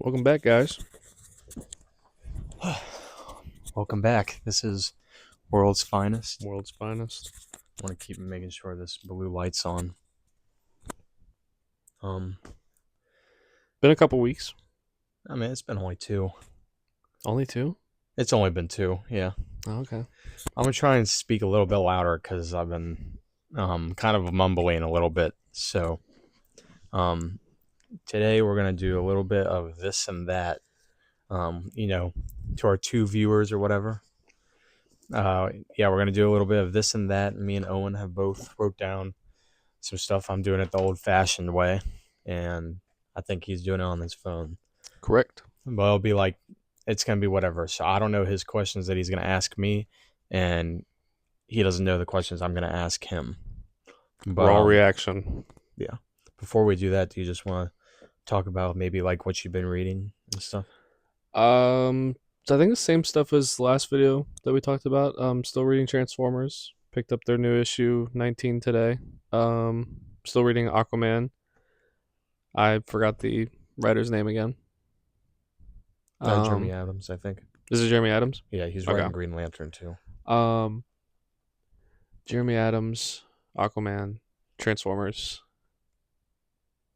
Welcome back, guys. Welcome back. This is World's Finest. World's finest. I want to keep making sure this blue light's on. Been a couple weeks. I mean, it's been only 2. Only 2? It's only been 2, yeah. Oh, okay. I'm going to try and speak a little bit louder because I've been kind of mumbling a little bit. So today we're going to do a little bit of this and that, to our 2 viewers or whatever. We're going to do a little bit of this and that. Me and Owen have both wrote down some stuff. I'm doing it the old-fashioned way, and I think he's doing it on his phone. Correct. But it'll be like, it's going to be whatever. So I don't know his questions that he's going to ask me, and he doesn't know the questions I'm going to ask him. But, Raw reaction. Yeah. Before we do that, do you just want to talk about maybe like what you've been reading and stuff? So I think the same stuff as the last video that we talked about. Still reading Transformers. Picked up their new issue 19 today. Still reading Aquaman. I forgot the writer's name again. Jeremy Adams, I think. Is it Jeremy Adams? Yeah, he's writing Green Lantern too. Jeremy Adams, Aquaman, Transformers.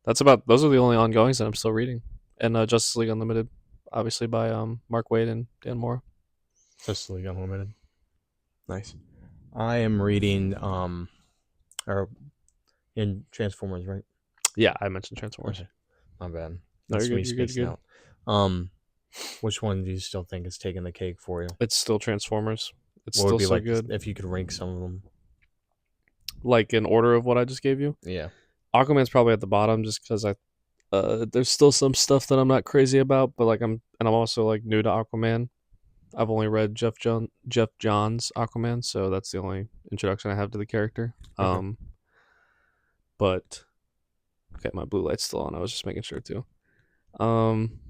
Those are the only ongoings that I'm still reading. And Justice League Unlimited, obviously by Mark Waid and Dan Mora. Justice League Unlimited. Nice. I am reading in Transformers, right? Yeah, I mentioned Transformers. Okay. My bad. No, That's you're me good. You're spacing good. out. Which one do you still think is taking the cake for you? It's still Transformers. It's What still would be so like good. if you could rank some of them? Like in order of what I just gave you. Yeah. Aquaman's probably at the bottom just because there's still some stuff that I'm not crazy about, but I'm also like new to Aquaman. I've only read Jeff Johns Aquaman, so that's the only introduction I have to the character. Okay. But okay, my blue light's still on. I was just making sure too. Um,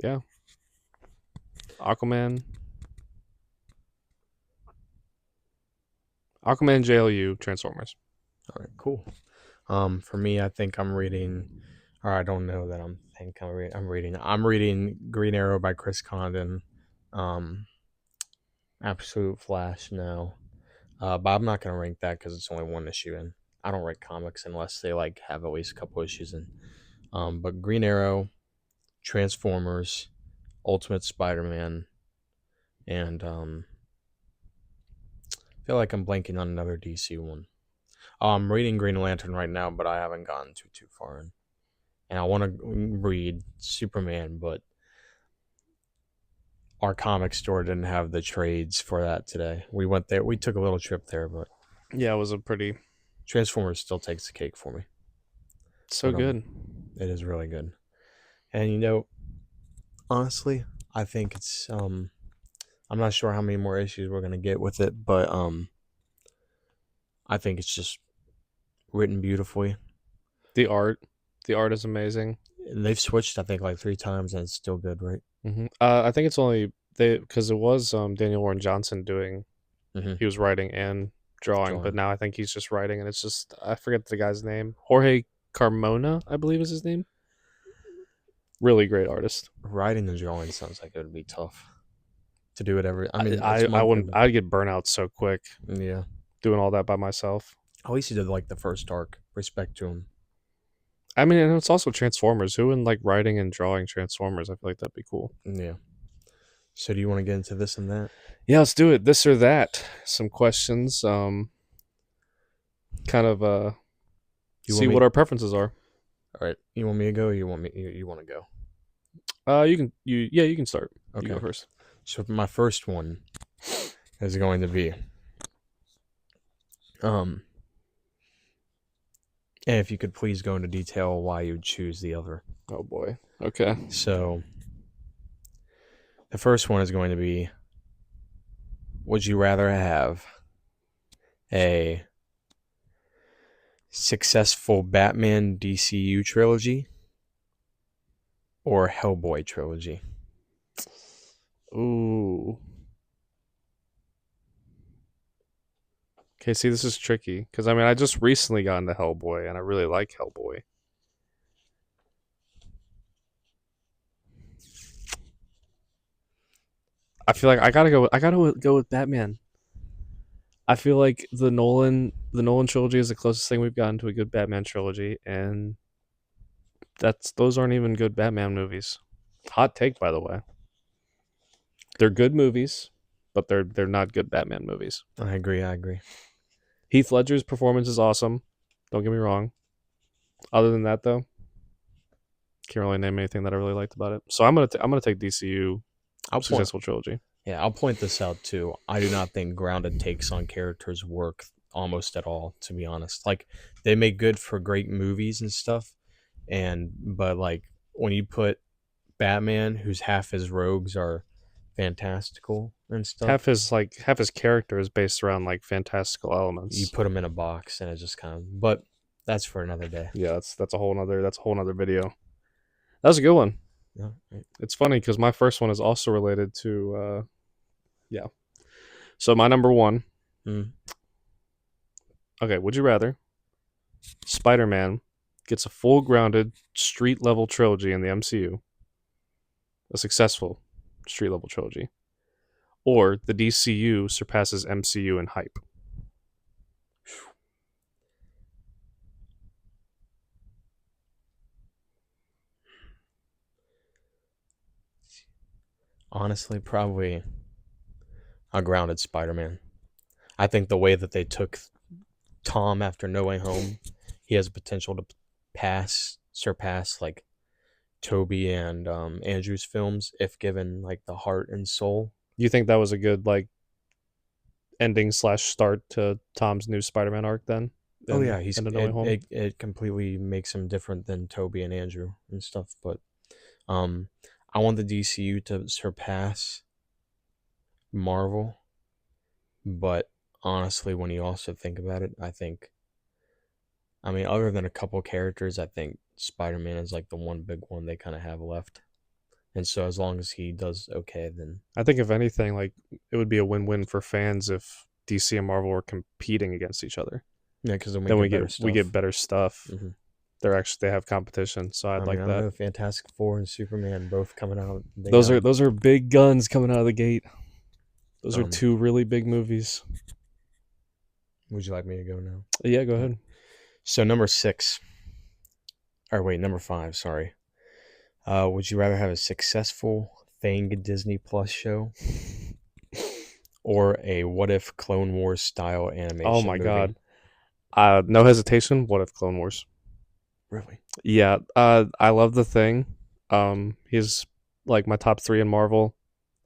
yeah, Aquaman, JLU, Transformers. All right. Cool. For me, I think I'm reading, or I don't know that I'm reading Green Arrow by Chris Condon. Absolute Flash now. But I'm not gonna rank that because it's only one issue in. I don't rank comics unless they like have at least a couple issues in. But Green Arrow, Transformers, Ultimate Spider-Man, and I feel like I'm blanking on another DC one. I'm reading Green Lantern right now, but I haven't gotten too far in. And I want to read Superman, but our comic store didn't have the trades for that today. We went there. We took a little trip there, but Yeah, it was a pretty Transformers still takes the cake for me. so good. It is really good. And honestly, I think it's I'm not sure how many more issues we're gonna get with it, but I think it's just written beautifully. The art is amazing. They've switched, I think, like 3 times, and it's still good, right? Mm-hmm. I think it's only because it was Daniel Warren Johnson doing. Mm-hmm. He was writing and drawing, but now I think he's just writing, and it's just I forget the guy's name. Jorge Carmona, I believe is his name. Really great artist. Writing and drawing sounds like it would be tough to do it every. I mean, I wouldn't. I'd get burnout so quick. Yeah, doing all that by myself. At least he did like the first arc. Respect to him. I mean, and it's also Transformers. Who in like writing and drawing Transformers? I feel like that'd be cool. Yeah. So do you want to get into this and that? Yeah, let's do it. This or that. Some questions. Kind of see what our preferences are. All right. You want me to go? Or you want me? You want to go? You can. You can start. Okay. You go first. So my first one is going to be and if you could please go into detail why you would choose the other. Oh boy. Okay. So the first one is going to be: would you rather have a successful Batman DCU trilogy or Hellboy trilogy? Ooh. Okay, see, this is tricky because I mean, I just recently got into Hellboy, and I really like Hellboy. I feel like I gotta go with Batman. I feel like the Nolan trilogy is the closest thing we've gotten to a good Batman trilogy, and that's those aren't even good Batman movies. Hot take, by the way. They're good movies, but they're not good Batman movies. I agree. I agree. Heath Ledger's performance is awesome. Don't get me wrong. Other than that, though, can't really name anything that I really liked about it. So I'm gonna take DCU I'll point. successful trilogy. Yeah, I'll point this out too. I do not think grounded takes on characters work almost at all. To be honest, like they make good for great movies and stuff, and but like when you put Batman, whose half his rogues are fantastical and stuff, Half his character is based around like fantastical you elements. put him in a box and it just kind of. But that's for another day. Yeah, that's a whole nother video. That was a good one. Yeah, right. It's funny because my first one is also related to yeah. So my number one. Mm. Okay, would you rather Spider Man gets a full grounded street level trilogy in the MCU, a successful street level trilogy, or the DCU surpasses MCU in hype? Honestly, probably a grounded Spider-Man. I think the way that they took Tom after No Way Home, he has potential to surpass like Toby and Andrew's films if given like the heart and soul. You think that was a good like ending slash start to Tom's new Spider Man arc then? Oh In yeah, he's in the No Way it, Home? it it completely makes him different than Toby and Andrew and stuff. But um, I want the DCU to surpass Marvel. But honestly, when you also think about it, I mean, other than a couple characters, I think Spider Man is like the one big one they kind of have left. And so as long as he does okay, then I think if anything, like it would be a win win for fans if DC and Marvel were competing against each other. yeah, because then we Then get better we get stuff. better stuff. hmm They have competition, so I I'd mean, like I that. know Fantastic Four and Superman both coming out. They Those are big guns coming out of the gate. Those are um. two really big movies. Would you like me to go now? Yeah, go All right. ahead. So number six, or wait, number five. Sorry. Would you rather have a successful Thing Disney Plus show or a What If Clone Wars style Oh animation my movie? god. No hesitation. What if Clone Wars? Really? Yeah. I love the thing. He's like my top three in Marvel.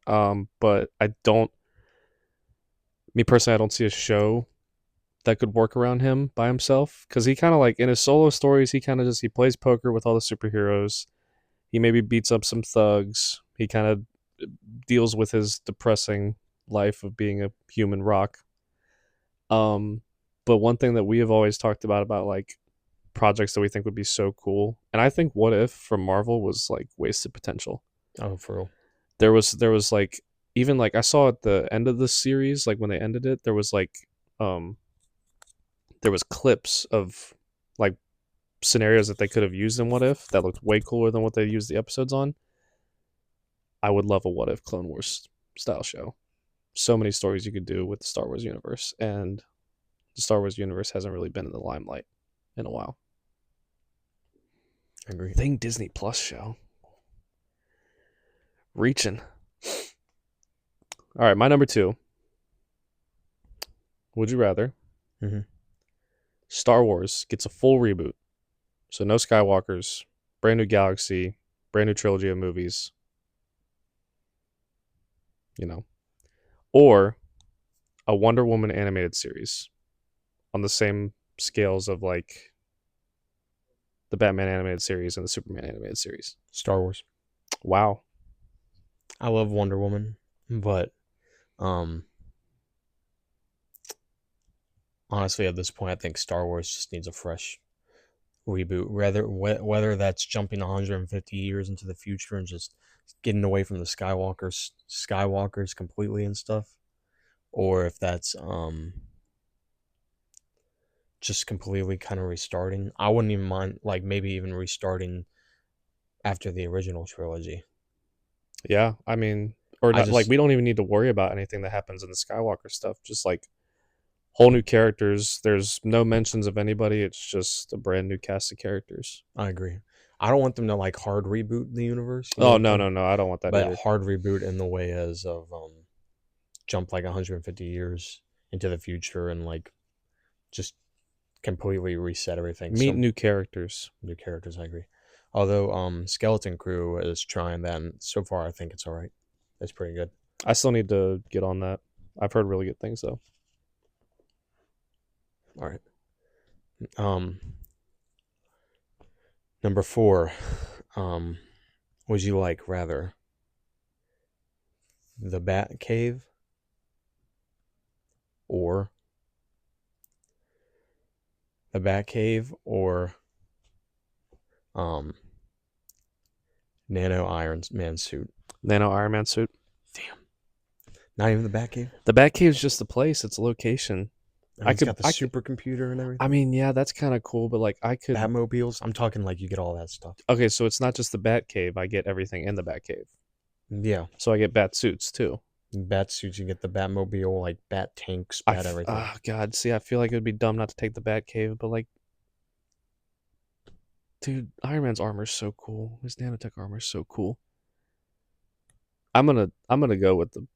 But I don't. Me personally, I don't see a show that could work around him by himself because he kind of like in his solo stories, he kind of just he plays poker with all the superheroes. He maybe beats up some thugs. He kind of deals with his depressing life of being a human rock. Um, but one thing that we have always talked about like projects that we think would be so cool, and I think What If from Marvel was like wasted potential. Oh, for real? There was like even like I saw at the end of the series, like when they ended it, um there was clips of like scenarios that they could have used in What If that looked way cooler than what they used the episodes on. I would love a What If Clone Wars style show. So many stories you could do with the Star Wars universe, and the Star Wars universe hasn't really been in the limelight in a while. Agree. Thing Disney Plus show. Reaching. All right, my number two. Would you rather Mm-hmm. Star Wars gets a full reboot? So no Skywalkers, brand new galaxy, brand new trilogy of movies, you know, or a Wonder Woman animated series on the same scales of like the Batman animated series and the Superman animated series. Star Wars. Wow. I love Wonder Woman, but um, honestly, at this point, I think Star Wars just needs a fresh reboot. Whether that's jumping 150 years into the future and just getting away from the Skywalkers completely and stuff, or if that's just completely kind of restarting. I wouldn't even mind like maybe even restarting after the original trilogy. Yeah, I mean, or I not, like just we don't even need to worry about anything that happens in the Skywalker stuff. Just like whole new characters. There's no mentions of anybody. It's just a brand new cast of characters. I agree. I don't want them to like hard reboot the universe. You know Oh what I'm no, saying? no, no! I don't want that But either. hard reboot in the way as of jump like 150 years into the future and like just completely reset everything. Meet So new characters. new characters, I agree. Although Skeleton Crew is trying that, and so far I think it's all right. It's pretty good. I still need to get on that. I've heard really good things though. All right. Number 4. Um, would you like rather the Bat Cave or or um Nano Iron Man suit? Nano Iron Man suit. Damn. Not even the Bat Cave. The Batcave's just a place. It's a location. And I he's could. got the I could. supercomputer and I everything. mean, yeah, that's kind of cool. But like, I could. Batmobiles. I'm talking like you get all that stuff. Okay, so it's not just the Batcave. I get everything in the Batcave. Yeah. So I get bat suits too. Bat suits. You get the Batmobile, like Bat tanks, Bat everything. Oh God, see, I feel like it would be dumb not to take the Batcave, but like, dude, Iron Man's armor is so cool. His nanotech armor is so cool. I'm gonna go with the.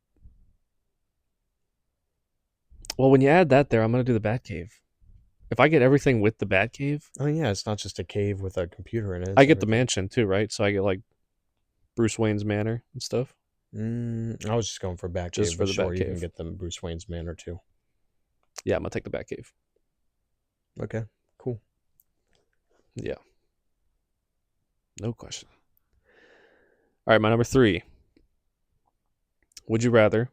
Well, when you add that there, I'm gonna do the Batcave. If I get everything with the Batcave, Oh yeah, it's not just a cave with a computer in it. I It's get the everything. mansion too, right? So I get like Bruce Wayne's manor and stuff, I was just going for just Batcave, for but the sure, you can Batcave. get the Bruce Wayne's manor too. Yeah, I'm gonna take the Batcave. Okay, cool. Yeah, no question. All right, my number 3. Would you rather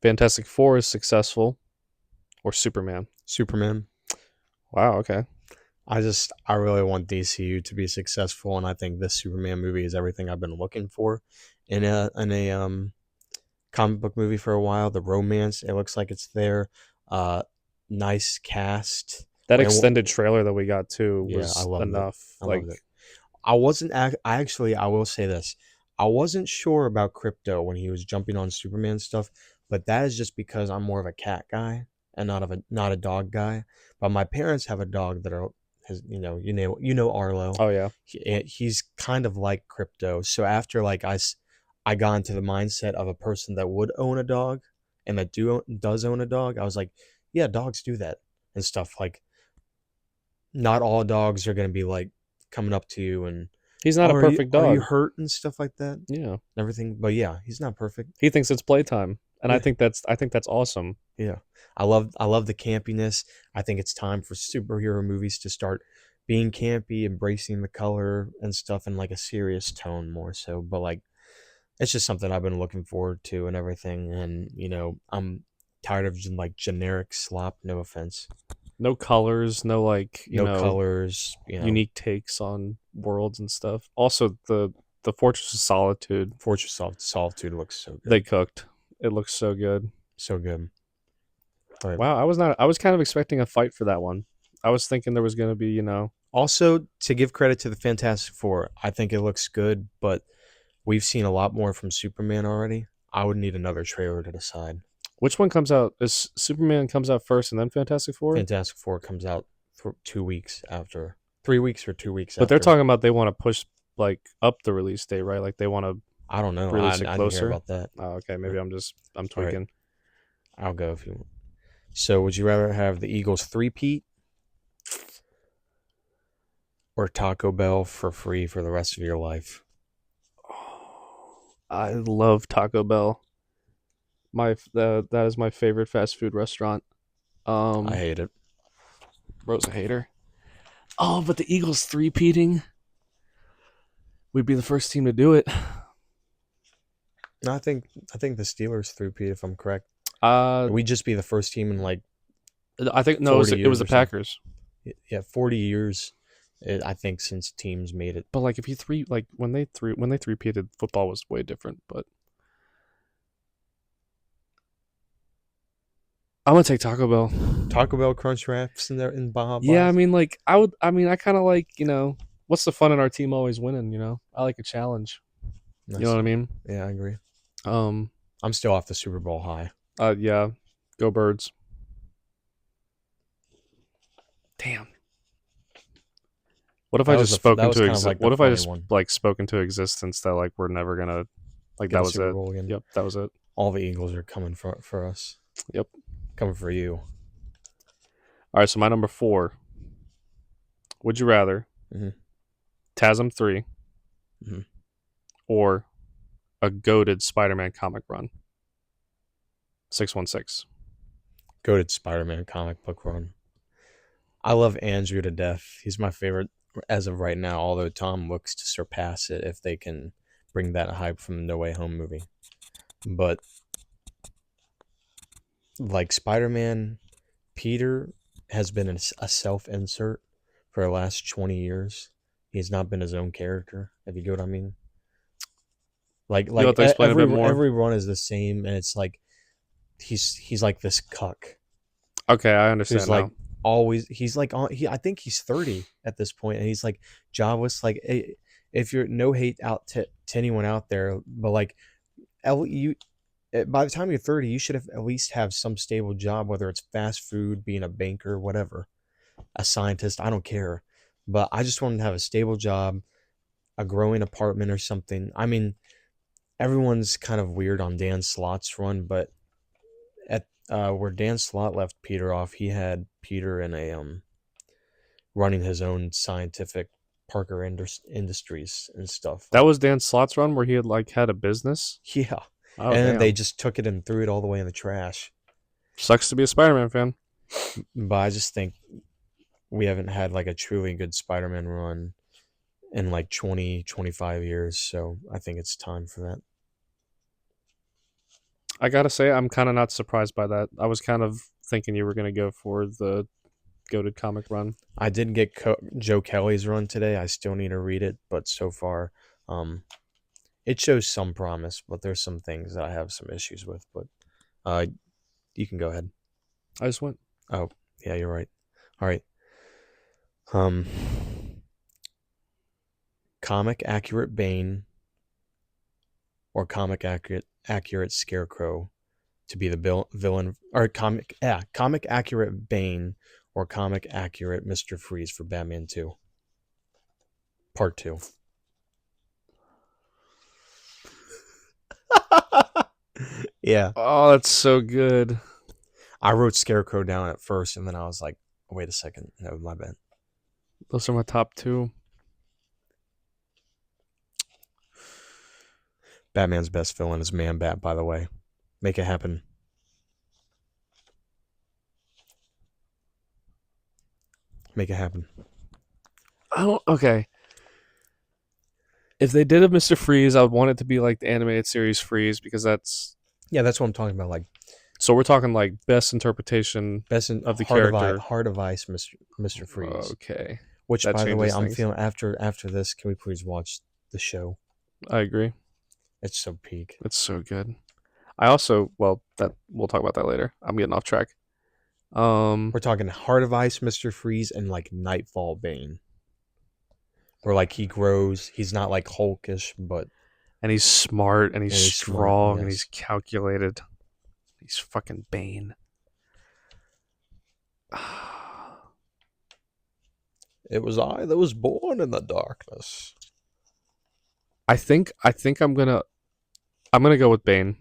Fantastic Four is successful or Superman? Superman. Wow. Okay. I really want DCU to be successful, and I think this Superman movie is everything I've been looking for in a comic book movie for a while. The romance, it looks like it's there. Uh, nice cast. That And extended trailer that we got too yeah, I was loved it. enough. I Like, loved it. I wasn't. I actually, I will say this. I wasn't sure about Crypto when he was jumping on Superman stuff, but that is just because I'm more of a cat guy and not a dog guy. But my parents have a dog that are his. You know Arlo. oh yeah, He's kind of like Crypto. So after like I got into the mindset of a person that would own a dog and that does own a dog. I was like, yeah, dogs do that and stuff. Like not all dogs are gonna be like coming up to you and he's not oh, a perfect are you dog. hurt and stuff like that and Yeah, everything. But yeah, he's not perfect. he thinks it's playtime, and I Yeah, think that's awesome. yeah. I love the campiness. I think it's time for superhero movies to start being campy, embracing the color and stuff in like a serious tone more so. But like it's just something I've been looking forward to and everything. And I'm tired of just like generic slop. No offense. No colors, no like No colors. unique takes on worlds and stuff. Also, the Fortress of Solitude Fortress of Solitude looks so they good. cooked. It looks so good. So good. All right. Wow, I was not. I was kind of expecting a fight for that one. I was thinking there was going to be, Also, to give credit to the Fantastic Four, I think it looks good, but we've seen a lot more from Superman already. I would need another trailer to decide. which one comes out. Is Superman comes out first and then Fantastic Four? Fantastic Four comes out for 2 weeks after, 3 weeks or 2 weeks But they're after. talking about they want to push like up the release date, right? Like they want to I don't know. I release it didn't hear closer. about that. Oh, okay, maybe I'm All right, tweaking. I'll go if you want. So, would you rather have the Eagles three-peat or Taco Bell for free for the rest of your life? I love Taco Bell. That is my favorite fast food restaurant. I Um, hate it. Rose a hater. Oh, but the Eagles three-peating, we'd be the first team to do it. No, I think the Steelers three-peat, if I'm correct. Uh, We'd just be the first team in like I think no, 40 it was years the or something. Packers. Yeah, 40 years. I think since teams made it. But like if you three like when they three-peated, football was way different. But I'm gonna take Taco Bell. Taco Bell Crunch Wraps in there in Baja Yeah, I Blast. mean, like I would. I mean, I kind of like what's the fun in our team always winning? I like a challenge. You know Nice. what I mean? Yeah, I agree. Um, I'm still off the Super Bowl high. yeah, go Birds. Damn. What if I just That spoken was to kind of like the What if I funny just one. like spoken to existence that like we're never gonna like Get that a was Super it. Bowl again. Yep, that was it. All the Eagles are coming for us. Yep. Coming for you. All right, so my number 4. Would you rather Hmm. TASM 3 Hmm. or a goaded Spider-Man comic run? 616. Goated Spider-Man comic book run. I love Andrew to death. He's my favorite as of right now. Although Tom looks to surpass it if they can bring that hype from the No Way Home movie. But like Spider-Man, Peter has been a self-insert for the last 20 years. He's not been his own character, if you get what I mean. You'll have to explain a bit more. Every run is the same, and it's like he's like this cuck Okay, I who's understand like now. always he's like on he I think he's 30 at this point, and he's like jobless. Like, if you're no hate out to anyone out there, but like you by the time you're 30, you should have at least have some stable job, whether it's fast food, being a banker, whatever, a scientist. I don't care, but I just want to have a stable job, a growing apartment or something. I mean, everyone's kind of weird on Dan Slott's run, but at where Dan Slott left Peter off, he had Peter in a running his own scientific Parker Industries and stuff. That Like, was Dan Slott's run where he had like had a business. yeah, Oh and then they damn. just took it and threw it all the way in the trash. Sucks to be a Spider-Man fan. But I just think we haven't had like a truly good Spider-Man run in like 20-25 years, so I think it's time for that. I gotta say, I'm kind of not surprised by that. I was kind of thinking you were gonna go for the goaded comic run. I did get Joe Kelly's run today. I still need to read it, but so far, um, it shows some promise. But there's some things that I have some issues with. But uh, you can go ahead. I just went. Oh, yeah, you're right. All right. Um, comic accurate Bane or comic accurate Scarecrow to be the villain, or comic accurate Bane or comic accurate Mr. Freeze for Batman 2 Part 2. Yeah. Oh, that's so good. I wrote Scarecrow down at first, and then I was like, wait a second. No, my bad. Those are my top 2. Batman's best villain is Man Bat, by the way. Make it happen. Make it happen. I don't. Okay. If they did a Mr. Freeze, I would want it to be like the animated series Freeze because that's. Yeah, that's what I'm talking about. Like, So we're talking like best interpretation best in of the character. Heart of Ice, Mr. Freeze. Okay, Which, that by the way, changes I'm things. feeling after this. Can we please watch the show? I agree. It's so peak. It's so good. I also that we'll talk about that later. I'm getting off track. We're talking Heart of Ice, Mr. Freeze, and like Nightfall Bane. Where like he grows, he's not like Hulkish, but and he's smart and he's he's smart. strong and he's Yes, calculated. He's fucking Bane. it was I that was born in the darkness. I think I'm gonna go with Bane.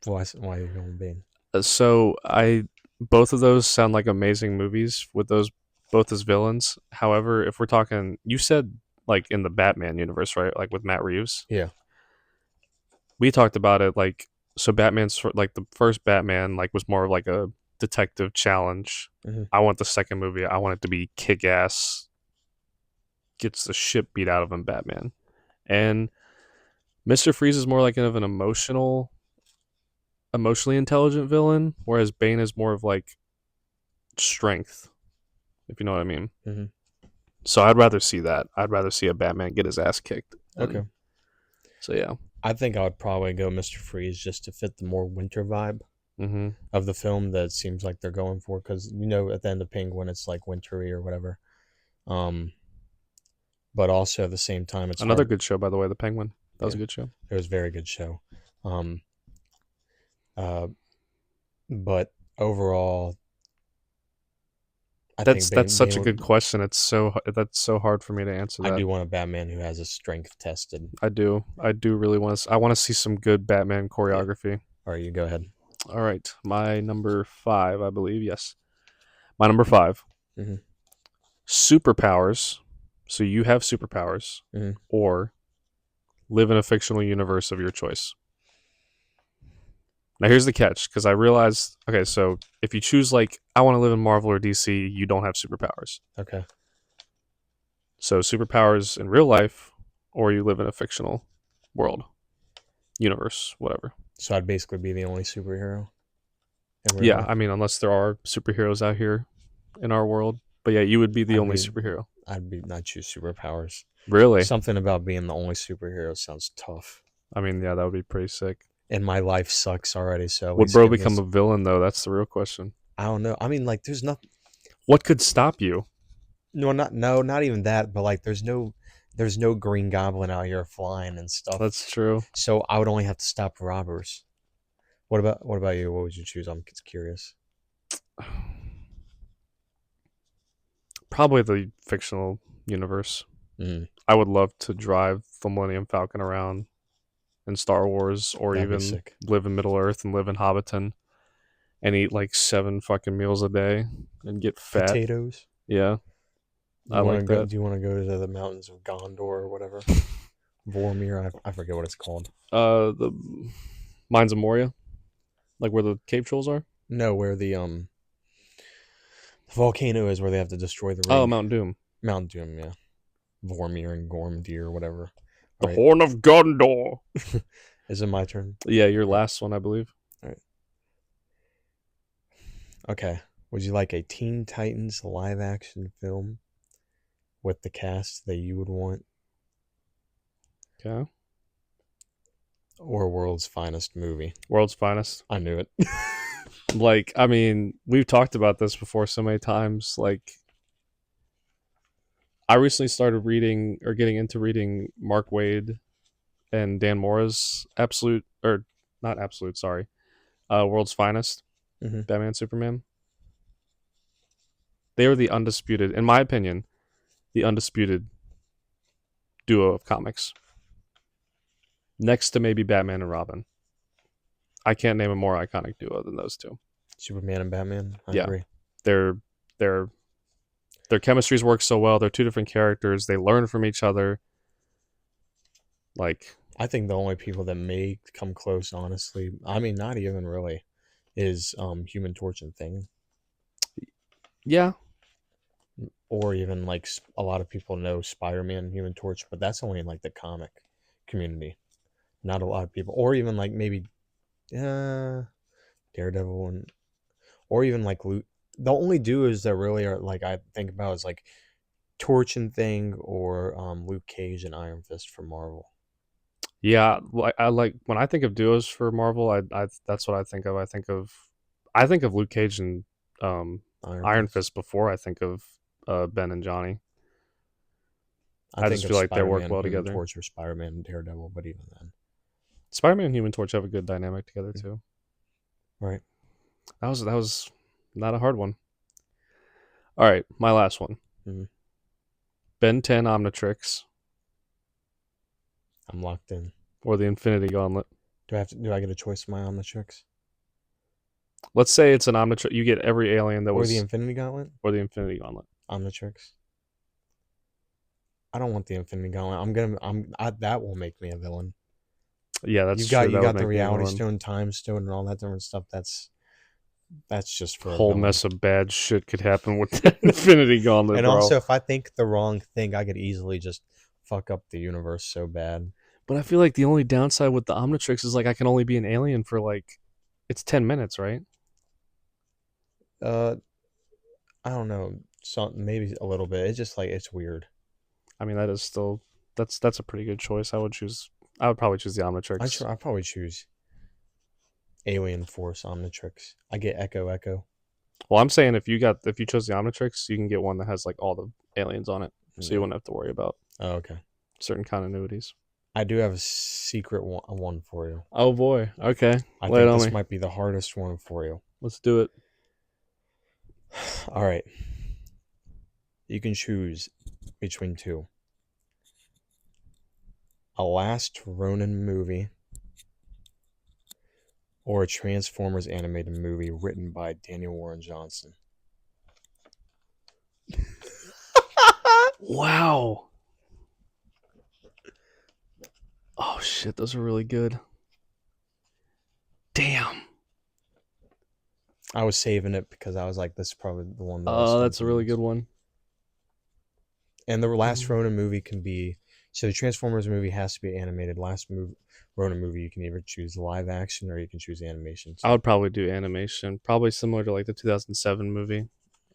Why are you going Bane? So I both of those sound like amazing movies with those both as villains. However, if we're talking, you said like in the Batman universe, right? Like with Matt Reeves. Yeah. We talked about it like so Batman's like the first Batman like was more of like a detective challenge. Mm-hmm. I want the second movie. I want it to be kick ass, gets the shit beat out of him, Batman. And Mr. Freeze is more like of an emotionally intelligent villain, whereas Bane is more of like strength, if you know what I mean. Mm-hmm. So I'd rather see that. I'd rather see a Batman get his ass kicked. Okay. So yeah. I think I would probably go Mr. Freeze just to fit the more winter vibe Mm-hmm. of the film that it seems like they're going for, because at the end of Penguin it's like wintry or whatever. Um, but also at the same time it's Another hard. good show, by the way, The Penguin. That was Yeah, a good show. it was a very good show. Um, uh, but overall, I think That's such a good being question. That's so hard for me to answer I that. do want a Batman who has his strength tested. I do really want to. I want to see some good Batman Yeah. choreography. All right, you go ahead. All right, my number five, I believe. Yes, my number five. Mm-hmm. Superpowers. So you have superpowers, Mm-hmm. or live in a fictional universe of your choice. Now here's the catch, because I realized, okay, so if you choose like I want to live in Marvel or DC, you don't have superpowers. Okay. So superpowers in real life, or you live in a fictional world, universe, whatever. So I'd basically be the only superhero in real Yeah, life. I mean, unless there are superheroes out here in our world, but yeah, you would be the I'd only be superhero. I'd be not choose superpowers. Really? Something about being the only superhero sounds tough. I mean, yeah, that would be pretty sick. And my life sucks already, so at Would least bro give me become a villain though? That's the real question. I don't know. I mean, like, there's nothing. What could stop you? Not even that. But like, there's no Green Goblin out here flying and stuff. That's true. So I would only have to stop robbers. What about you? What would you choose? I'm curious. Probably the fictional universe. Mm, I would love to drive the Millennium Falcon around in Star Wars, or that'd be even sick. live in Middle Earth and live in Hobbiton and eat like 7 fucking meals a day and get fat. Potatoes. Yeah, Do I you want to like go? that. Do you want to go to the mountains of Gondor or whatever? Vormir. I forget what it's called. The Mines of Moria, like where the cave trolls are. No, where the volcano is, where they have to destroy the Oh, ring. Mount Doom. Mount Doom. Yeah, Vormir and Gormdir or whatever. The All right. Horn of Gondor. Is it my turn? Yeah, your All right. last one, I believe. All right. Okay. Would you like a Teen Titans live action film with the cast that you would want, Okay. or World's Finest movie? World's Finest. I knew it. Like, I mean, we've talked about this before so many times. Like, I recently started reading or getting into reading Mark Waid and Dan Mora's Absolute, or not Absolute, sorry, World's Finest, Hmm. Batman Superman. They are the undisputed, in my opinion, the undisputed duo of comics. Next to maybe Batman and Robin. I can't name a more iconic duo than those two. Superman and Batman. I Yeah. agree. Their their their chemistries work so well. They're two different characters. They learn from each other. Like, I think the only people that may come close, honestly, I mean, not even really, is Human Torch and Thing, yeah, or even like a lot of people know Spider-Man and Human Torch, but that's only in like the comic community. Not a lot of people, or even like maybe Daredevil and or even like Luke. The only duos that really are like I think about is like Torch and Thing or Luke Cage and Iron Fist from Marvel. yeah. Like, I like when I think of duos for Marvel. I that's what I think of. I think of Luke Cage and um, Iron Iron Fist. Fist before I think of Ben and Johnny. I I think just of feel like they Spider work Man, well Human together. Torch, or Spider Man and Daredevil, but even then, Spider Man and Human Torch have a good dynamic together too. right? That was not a hard one. All right, my last one. Mm-hmm. Ben 10 Omnitrix I'm locked in. or the Infinity Gauntlet. Do I get a choice of my Omnitrix Let's say it's an Omnitrix. You get every alien that or the was, Infinity Gauntlet? or the Infinity Gauntlet. Omnitrix. I don't want the Infinity Gauntlet. That will make me a villain. Yeah, that's You got true. you That would got the make me a Reality villain. Stone, Time Stone, and all that different stuff. That's just for a Whole villain. mess of bad shit could happen with that Infinity Gauntlet, And bro. also, if I think the wrong thing, I could easily just fuck up the universe so bad. But I feel like the only downside with the Omnitrix is like I can only be an alien for like it's 10 minutes, right? Uh, I don't know, maybe a little bit. It's just like it's weird. I mean, that is still that's a pretty good choice. I would probably choose the Omnitrix. I probably choose Alien Force Omnitrix. I get Echo Echo. Well, I'm saying if you chose the Omnitrix, you can get one that has like all the aliens on it, so you Yeah. wouldn't have to worry about Oh, okay. certain continuities. I do have a secret one for you. Oh boy. Okay. I Lay it think on this me. might be the hardest one for you. Let's do it. All right. You can choose between two: a Last Ronin movie or a Transformers animated movie written by Daniel Warren Johnson. Wow. Oh shit, those are really good. Damn. I was saving it because I was like, this is probably the one that I was That's a thinking really good most. one. And the Last Um, Ronin movie can be, so the Transformers movie has to be animated. Ronin movie, you can either choose live action or you can choose animations. I would probably do animation, probably similar to like the 2007 movie.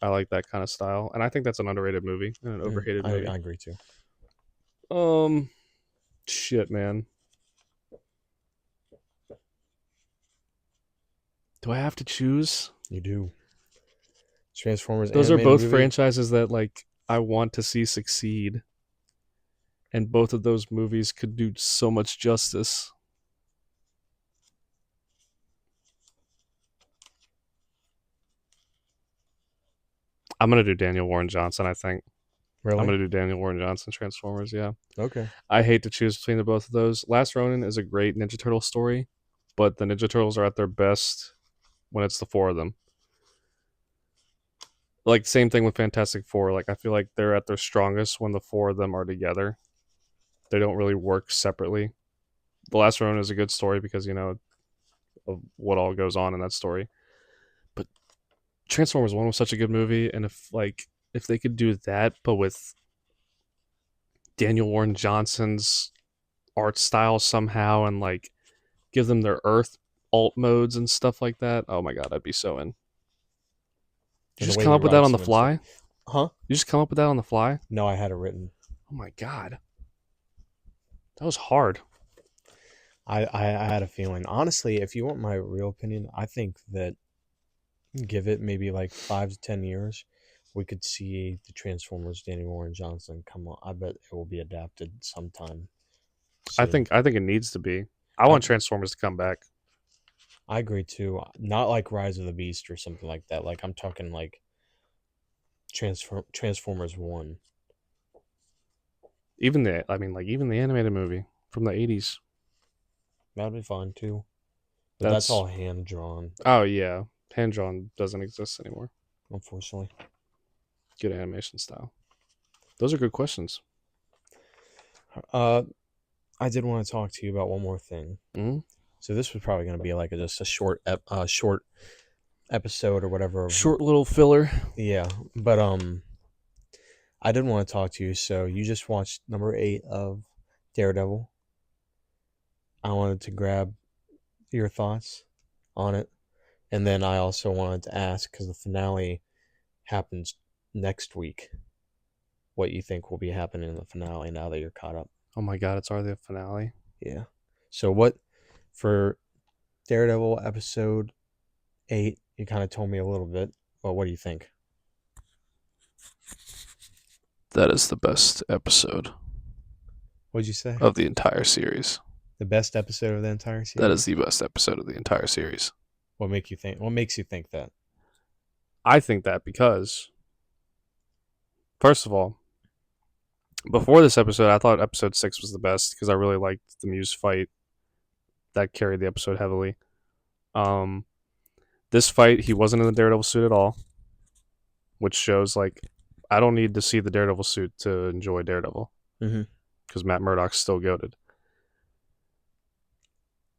I like that kind of style, and I think that's an underrated movie and an overhated I movie. agree too. Um, shit, man. Do I have to choose? You do. Transformers Those are animated both movie. franchises that like I want to see succeed, and both of those movies could do so much justice. I'm gonna do Daniel Warren Johnson. I think I'm Really? gonna do Daniel Warren Johnson Transformers. Yeah, Okay. I hate to choose between the both of those. Last Ronin is a great Ninja Turtle story, but the Ninja Turtles are at their best when it's the four of them. Like same thing with Fantastic Four. Like I feel like they're at their strongest when the four of them are together. They don't really work separately. The Last Ronin is a good story because of what all goes on in that story. But Transformers One was such a good movie, and if they could do that, but with Daniel Warren Johnson's art style somehow, and like give them their Earth alt modes and stuff like that, oh my god, I'd be so in. Did you And the just way come he up with that writes on the them and stuff. fly? Huh? You just come up with that on the fly? No, I had it written. Oh my god, that was hard. I had a feeling. Honestly, if you want my real opinion, I think that give it maybe like 5 to 10 years, we could see the Transformers Danny Warren Johnson come on. I bet it will be adapted sometime I soon. think I think it needs to be. I I want Transformers to come back. I agree too. Not like Rise of the Beast or something like that. Like I'm talking like Transformers One. Even the animated movie from the 80s. That'd be fun too. But that's That's all hand drawn, oh yeah, hand drawn doesn't exist anymore. unfortunately. Good animation style. Those are good questions. Uh, I did want to talk to you about one more thing. Mm-hmm. So this was probably going to be like just a short episode or whatever. Short little filler. Yeah, but I did want to talk to you. So you just watched number 8 of Daredevil. I wanted to grab your thoughts on it, and then I also wanted to ask because the finale happens next week. What you think will be happening in the finale now that you're caught up? Oh my god, it's already the finale. Yeah. So what for Daredevil episode 8? You kind of told me a little bit, but what do you think? That is the best episode What'd you say? of the entire series. The best episode of the entire That is series? the best episode of the entire series. What make you think? What makes you think that? I think that because, first of all, before this episode, I thought episode 6 was the best because I really liked the Muse fight that carried the episode heavily. Um, this fight, he wasn't in the Daredevil suit at all, which shows like I don't need to see the Daredevil suit to enjoy Daredevil Mm-hmm. because Matt Murdock's still goaded.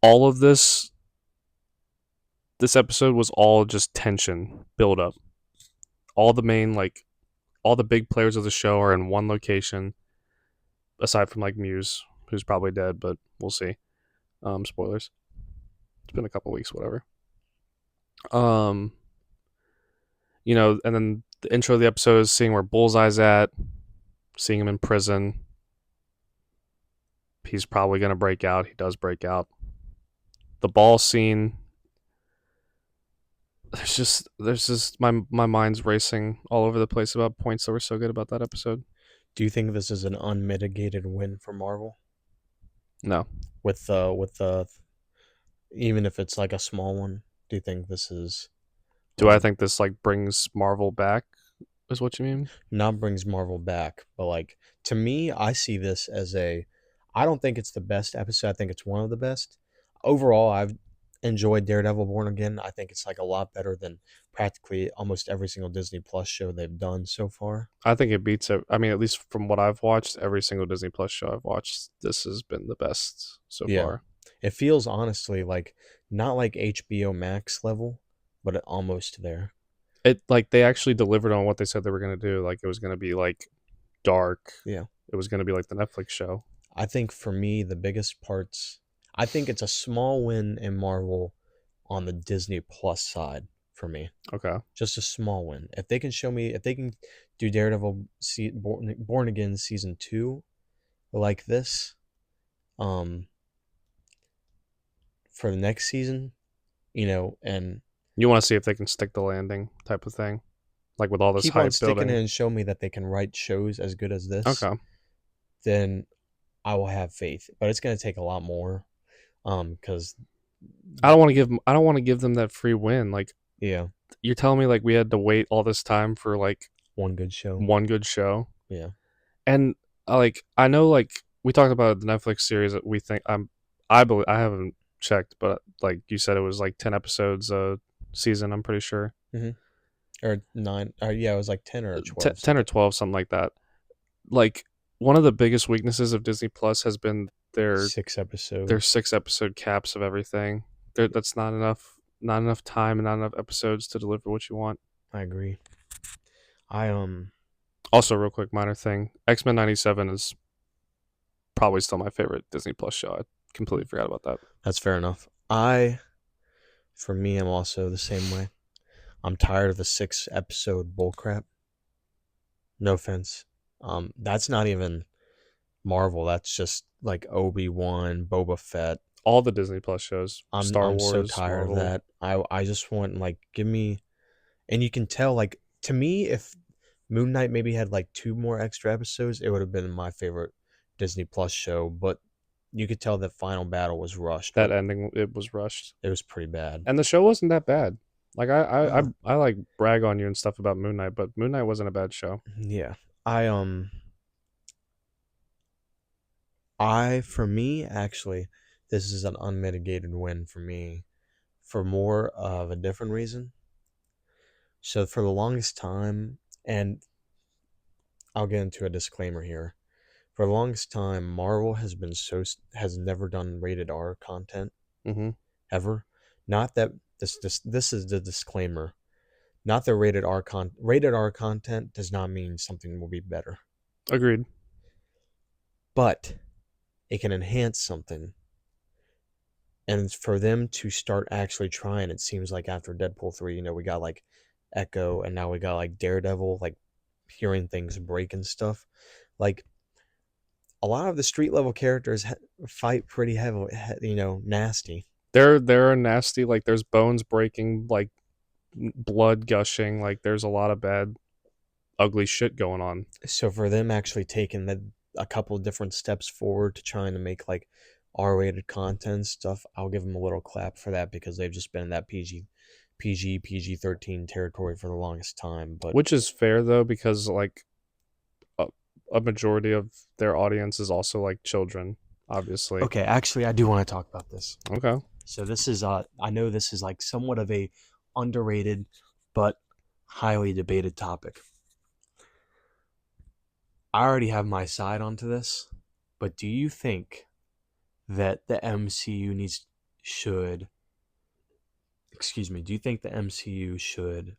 All of this episode was all just tension build up. All the main all the big players of the show are in one location, aside from like Muse, who's probably dead, but we'll see. Spoilers. It's been a couple weeks, whatever. Um, and then the intro of the episode is seeing where Bullseye's at, seeing him in prison. He's probably gonna break out. He does break out. The ball scene. There's just my mind's racing all over the place about points that were so good about that episode. Do you think this is an unmitigated win for Marvel? No. with the even if it's like a small one? Do you think this is Do I like think this like brings Marvel back? Is what you mean? not brings Marvel back, but like to me, I see this as a. I don't think it's the best episode. I think it's one of the best. Overall, I've enjoyed Daredevil Born Again. I think it's like a lot better than practically almost every single Disney Plus show they've done so far. I think it beats it. I mean, at least from what I've watched, every single Disney Plus show I've watched, this has been the best so Yeah, far. it feels honestly like not like HBO Max level, but almost there. It like they actually delivered on what they said they were gonna do. Like it was gonna be like dark. Yeah. It was gonna be like the Netflix show. I think for me, the biggest parts, I think it's a small win in Marvel on the Disney Plus side for me. Okay. Just a small win. If they can show me, if they can do Daredevil Born Again season 2 like this, um, for the next season, and You want to see if they can stick the landing type of thing, like with all this keep on hype sticking it building. and show me that they can write shows as good as this, Okay. then I will have faith. But it's going to take a lot more, because I don't want to give them that free win. Like yeah, you're telling me like we had to wait all this time for like one good show. one good show. Yeah. And like I know like we talked about the Netflix series that we think I believe I haven't checked, but like you said it was like 10 episodes a season, I'm pretty sure. Hmm. Or nine, or yeah, it was like 10 or 12, 10 or something. 12 something like that. Like one of the biggest weaknesses of Disney Plus has been Six their episodes. 6 episode caps of everything. That's not enough time and not enough episodes to deliver what you want. I agree. I Also, real quick minor thing, X-Men 97 is probably still my favorite Disney Plus show. I completely forgot about that. That's fair enough. For me, I'm also the same way. I'm tired of the 6 episode bullcrap. No offense. That's not even Marvel. That's just like Obi-Wan, Boba Fett. All the Disney Plus shows, Star I'm so Wars, tired of Marvel. that. I just want like give me, and you can tell like to me if Moon Knight maybe had like 2 more extra episodes, it would have been my favorite Disney Plus show. But you could tell that final battle was rushed. That But ending it was rushed, it was pretty bad. and the show wasn't that bad. Like Uh, I like brag on you and stuff about Moon Knight, but Moon Knight wasn't a bad show. yeah. I for me actually, this is an unmitigated win for me for more of a different reason. So for the longest time, and I'll get into a disclaimer here. For the longest time, Marvel has never done rated R content Mm-hmm. ever. Not that this is the disclaimer. Not that rated R content does not mean something will be better, Agreed. but it can enhance something. And for them to start actually trying, it seems like after Deadpool 3, we got like Echo, and now we got like Daredevil, like hearing things break and stuff. Like a lot of the street level characters fight pretty heavy, nasty. There are nasty like there's bones breaking, like blood gushing, like there's a lot of bad, ugly shit going on. So for them actually taking a couple of different steps forward to trying to make like R-rated content stuff, I'll give them a little clap for that because they've just been in that PG-13 territory for the longest time. But Which is fair though, because like a, a majority of their audience is also like children, obviously. okay, actually, I do want to talk about this. Okay. So this is I know this is like somewhat of a underrated but highly debated topic. I already have my side onto this, but do you think that the MCU should excuse me, do you think the MCU should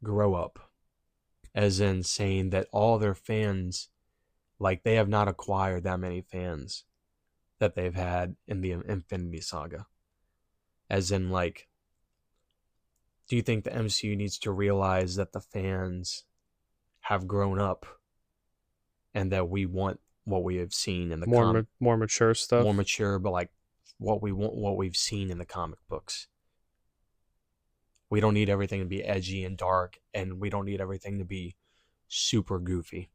grow up? As in saying that all their fans, like they have not acquired that many fans that they've had in the Infinity Saga. As in, like, do you think the MCU needs to realize that the fans have grown up and that we want what we have seen in the More mature more stuff. mature, but like what we've seen in the comic books. We don't need everything to be edgy and dark, and we don't need everything to be super goofy.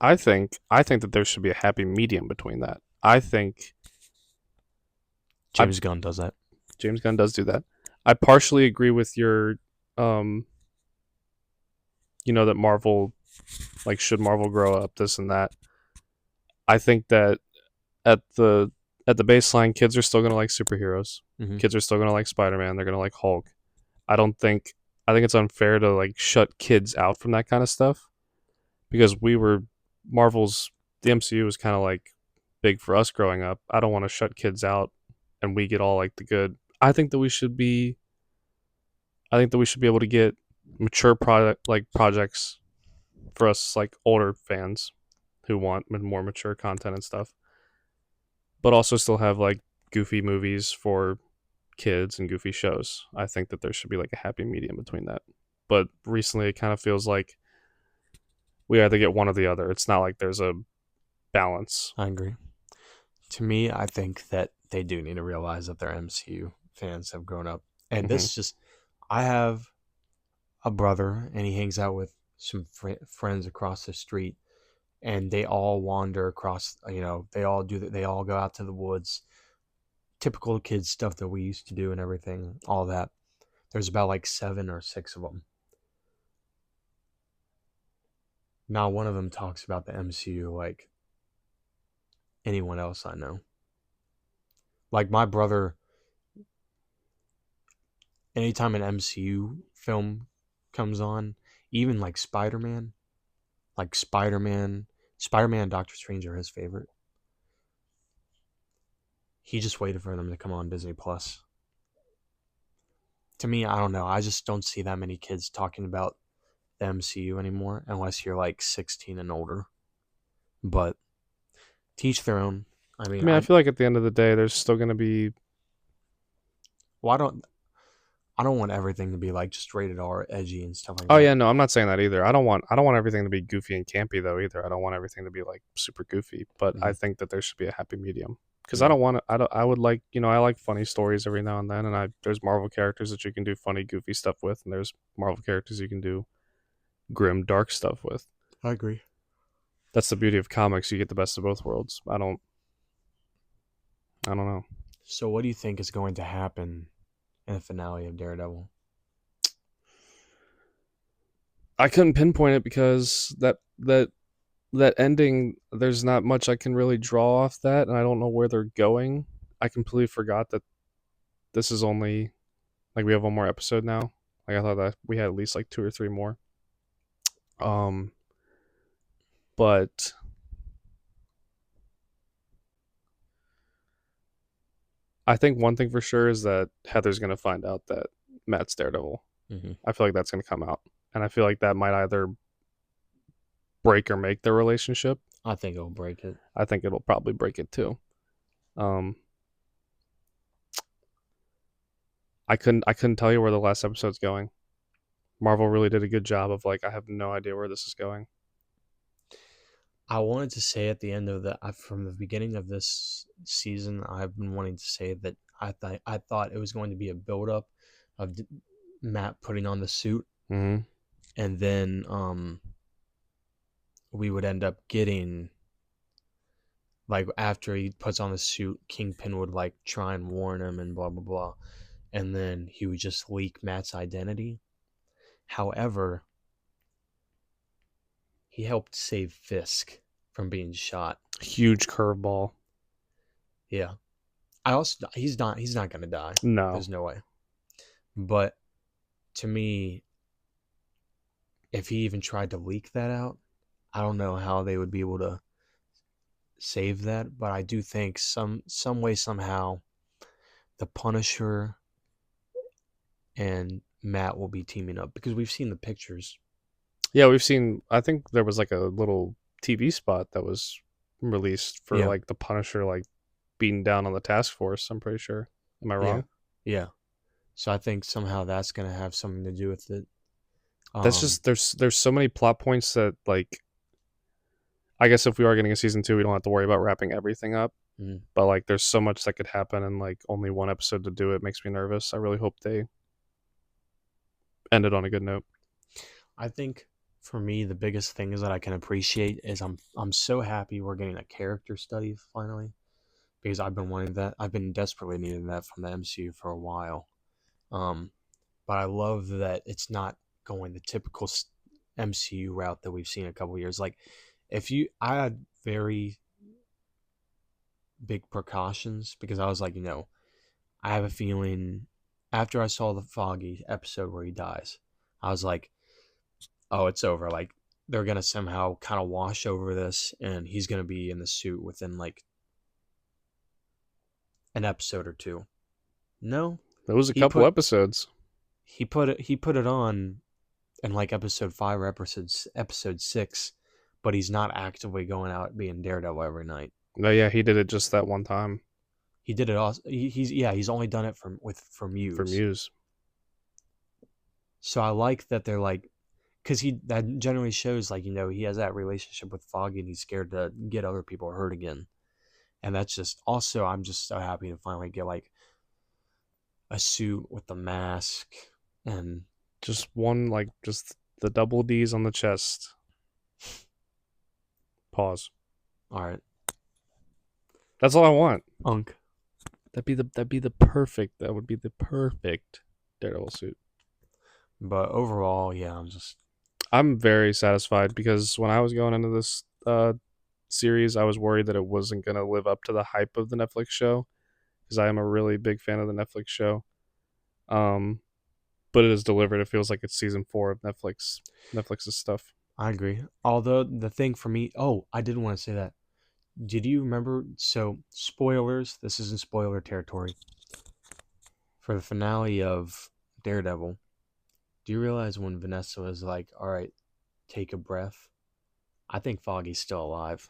I think that there should be a happy medium between that. I think I James Gunn does that. James Gunn does do that. I partially agree with your um that Marvel, like, should Marvel grow up, this and that. I think that at the at the baseline, kids are still gonna like superheroes. Mm-hmm. Kids are still gonna like Spider-Man. They're gonna like Hulk. I don't think I think it's unfair to like shut kids out from that kind of stuff because we were Marvel's the MCU was kind of like big for us growing up. I don't want to shut kids out and we get all like the good. I think that we should be I think that we should be able to get mature projects for us like older fans who want more mature content and stuff, but also still have like goofy movies for kids and goofy shows. I think that there should be like a happy medium between that. But recently it kind of feels like we either get one or the other. It's not like there's a balance. I agree. To me, I think that they do need to realize that their MCU fans have grown up. And Hmm. this just, I have a brother, and he hangs out with some friends across the street, and they all wander across. They all do that. They all go out to the woods. Typical kids stuff that we used to do and everything. All that. There's about like 7 or 6 of them. Not one of them talks about the MCU like anyone else I know. Like my brother, anytime an MCU film comes on, even like Spider Man and Doctor Strange are his favorite. He just waited for them to come on Disney Plus. To me, I don't know. I just don't see that many kids talking about the MCU anymore unless you're like 16 and older. But teach their own. I I mean, mean, I feel like at the end of the day, there's still going to be. well, I don't want everything to be like just rated R, edgy and stuff like Oh that. yeah, no, I'm not saying that either. I don't want everything to be goofy and campy though either. I don't want everything to be like super goofy, but Mm-hmm. I think that there should be a happy medium because I Yeah, don't want to. I would like I like funny stories every now and then, and there's Marvel characters that you can do funny, goofy stuff with, and there's Marvel characters you can do grim, dark stuff with. I agree. That's the beauty of comics. You get the best of both worlds. I don't know. So, what do you think is going to happen in the finale of Daredevil? I couldn't pinpoint it because that ending, there's not much I can really draw off that, and I don't know where they're going. I completely forgot that this is only like we have one more episode now. Like I thought that we had at least like two or three more. Um, but I think one thing for sure is that Heather's gonna find out that Matt's Daredevil. Mm-hmm. I feel like that's gonna come out, and I feel like that might either break or make their relationship. I think it'll break it. I think it'll probably break it too. Um, I couldn't tell you where the last episode's going. Marvel really did a good job of like I have no idea where this is going. I wanted to say at the end of from the beginning of this season, I've been wanting to say that I thought it was going to be a build up of Matt putting on the suit, Mm-hmm. and then we would end up getting like after he puts on the suit, Kingpin would like try and warn him and blah blah blah, and then he would just leak Matt's identity. However, he helped save Fisk from being shot. Huge curveball. Yeah. I also he's not gonna die. No. There's no way. But to me, if he even tried to leak that out, I don't know how they would be able to save that. But I do think some way somehow the Punisher and Matt will be teaming up because we've seen the pictures. Yeah, we've seen. I think there was like a little TV spot that was released for Yeah. like the Punisher like beating down on the task force. I'm pretty sure. Am I Yeah. wrong? Yeah. So I think somehow that's gonna have something to do with it. That's Um just there's so many plot points that like I guess if we are getting a season two, we don't have to worry about wrapping everything up. mm, But like there's so much that could happen and like only one episode to do it makes me nervous. I really hope they ended on a good note. I think For me, the biggest things that I can appreciate is I'm so happy we're getting a character study finally, because I've been wanting that. I've been desperately needing that from the MCU for a while. Um, but I love that it's not going the typical MCU route that we've seen a couple years. Like, I had very big precautions because I was like, I have a feeling after I saw the Foggy episode where he dies, I was like, oh, it's over. Like, they're gonna somehow kind of wash over this, and he's gonna be in the suit within like an episode or two. No, There was a he couple put episodes. he put it on in like episode 5 or episode 6, but he's not actively going out being Daredevil every night. No, yeah, he did it just that one time He did it also. He's only done it for for Muse. Muse. So I like that they're like, because he that generally shows like he has that relationship with Foggy and he's scared to get other people hurt again. And that's just also, I'm just so happy to finally get like a suit with the mask. And Just one, like, just the double D's on the chest. Pause. all right, That's all I want. Unk. That would be the perfect Daredevil suit. But overall, yeah, I'm very satisfied because when I was going into this series, I was worried that it wasn't going to live up to the hype of the Netflix show because I am a really big fan of the Netflix show. Um, but it is delivered. It feels like it's season 4 of Netflix's stuff. I agree. Although the thing for me, oh, I did want to say that. Did you remember? So spoilers. This isn't spoiler territory for the finale of Daredevil. Do you realize when Vanessa was like, "All right, take a breath"? I think Foggy's still alive.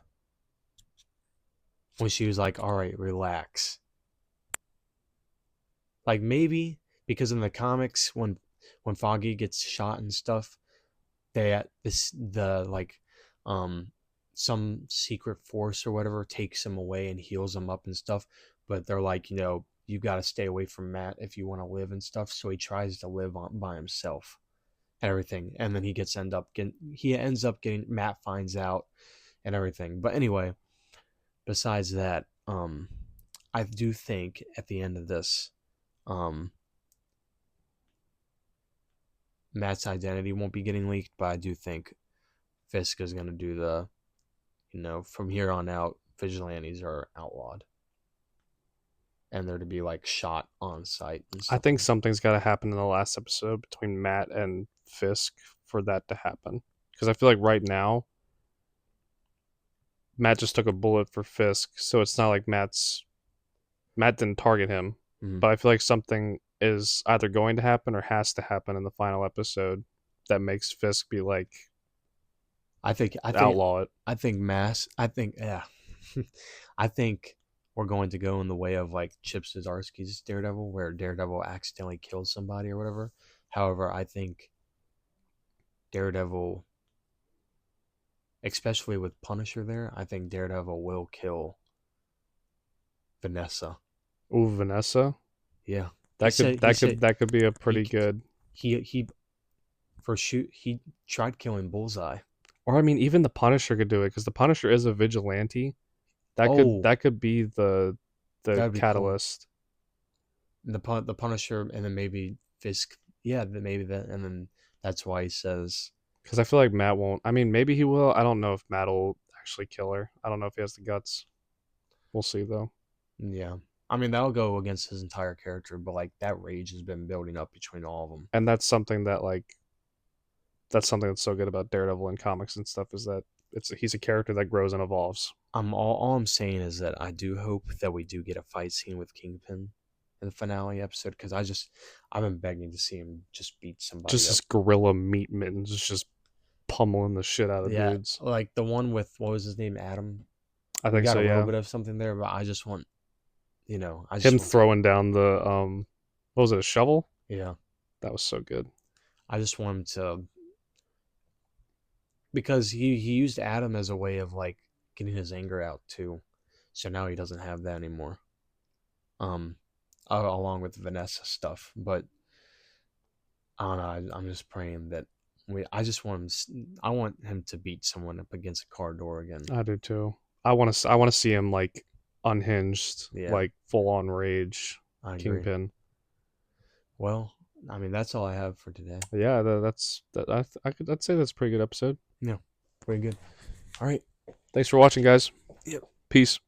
When she was like, "All right, relax." Like maybe because in the comics, when Foggy gets shot and stuff, they at this the like um some secret force or whatever takes him away and heals him up and stuff. But they're like, you got to stay away from Matt if you want to live and stuff. So he tries to live by himself and everything, and then he ends up getting Matt finds out and everything. But anyway, besides that, I do think at the end of this, um, Matt's identity won't be getting leaked, but I do think Fisk is going to do from here on out, vigilantes are outlawed. And they're to be like shot on site and I stuff think like that. something's got to happen in the last episode between Matt and Fisk for that to happen. Because I feel like right now, Matt just took a bullet for Fisk, so it's not like Matt didn't target him. Mm-hmm. But I feel like something is either going to happen or has to happen in the final episode that makes Fisk be like I think, I think, outlaw it. I think yeah. I think we're going to go in the way of like Chip Zdarsky's Daredevil, where Daredevil accidentally kills somebody or whatever. However, I think Daredevil, especially with Punisher there, I think Daredevil will kill Vanessa. Ooh, Vanessa. Yeah, he That could said he that said could that could be a he pretty good. he he tried killing Bullseye. Or I mean, even the Punisher could do it because the Punisher is a vigilante. That could Oh, that could be the that'd be cool. catalyst. The Punisher, and then maybe Fisk. Yeah, maybe that, and then that's why he says, Because I feel like Matt won't. I mean, maybe he will. I don't know if Matt will actually kill her. I don't know if he has the guts. We'll see though. yeah. I mean, that'll go against his entire character, but like that rage has been building up between all of them. And that's something that's so good about Daredevil in comics and stuff is that he's a character that grows and evolves. All I'm saying is that I do hope that we do get a fight scene with Kingpin in the finale episode, because I've been begging to see him just beat somebody Just up. this gorilla meat mittens just pummeling the shit out of Yeah, dudes. like the one with, what was his name, Adam. I We think got so. a little Yeah, bit of something there, but I just want, I just him want to, throwing down the what was it, a shovel? yeah, That was so good. I just want him to, because he used Adam as a way of like getting his anger out too. So now he doesn't have that anymore. Um, along with Vanessa stuff, but I don't know. I'm just praying that I just want I want him to beat someone up against a car door again. I do too. I want to see him like unhinged, Yeah, like full on rage, I agree. Kingpin. Well, I mean, that's all I have for today. Yeah, that's that. I'd say that's a pretty good episode. Yeah, very good. All right. Thanks for watching, guys. Yep. Peace.